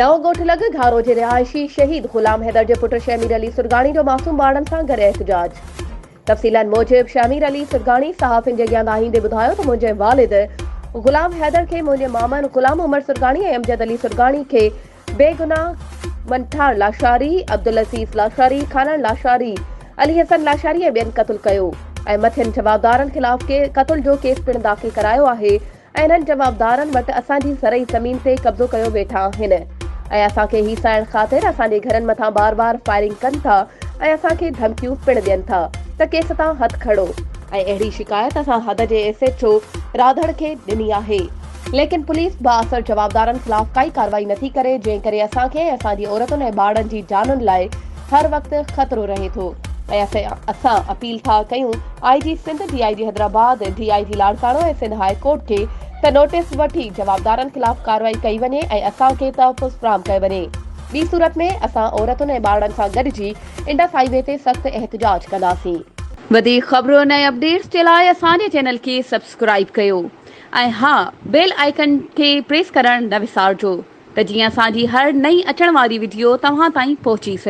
नओं ॻोठ लॻ घारो जे रिहायशी शहीद ग़ुलाम हैदर जे पुट शमीर अली सुरगाणी जो मासूम ॿारनि सां गॾु एहतजाज। तफ़सीलनि मूजिब शमीर अली सुरगाणी सहाफ़ियुनि जे अॻियां दाहींदे ॿुधायो त मुंहिंजे वालिद ग़ुलाम हैदर खे मुंहिंजे मामनि ग़ुलाम उमर सुरगाणी ऐं अमजद अली सुरगाणी खे बेगुनाह मंठार लाशारी, अब्दुल अज़ीज़ लाशारी, खानन लाशारी, अली हसन लाशारी ऐं ॿियनि क़त्ल कयो ऐं मथियनि जवाबदारनि ख़िलाफ़ क़त्ल जो केस पिणु दाख़िल करायो आहे ऐं इन्हनि जवाबदारनि वटि असांजी ज़रई ज़मीन ते कब्ज़ो कयो वेठा आहिनि ऐं असांखे हीसाइण ख़ातिर असांजे घरनि मथां बार बार फायरिंग कनि था ऐं असांखे धमकियूं पिणु ॾियनि था त केस तां हथ खड़ो ऐं अहिड़ी शिकायत असां हद जे SHO राधड़ खे ॾिनी आहे। लेकिन पुलिस बाअसर जवाबदारनि ख़िलाफ़ काई कार्रवाई नथी करे, जंहिं करे असांखे ऐं असांजी औरतुनि ऐं ॿारनि जी जानुनि लाइ हर वक़्तु ख़तरो रहे थो ऐं असां अपील था कयूं IG Sindh, DIG Hyderabad, DIG Larkana ऐं सिंध हाई कोर्ट खे त नोटिस वठी जवाबदारनि ख़िलाफ़ कार्रवाई कई वञे ऐं असांखे तहफ़्फ़ुज़ फ़राहम कयो वञे। ॿी सूरत में असां औरतुनि ऐं ॿारनि सां गॾिजी इंडस हाईवे ते सख़्तु एहतजाज कंदासीं। वधीक ख़बरुनि ऐं अपडेट्स जे लाइ असांजे चैनल खे सब्सक्राइब कयो ऐं हा, बेल आइकन खे प्रेस करणु न विसारिजो त जीअं असांजी हर नई अचण वारी वीडियो तव्हां ताईं पहुची सघे।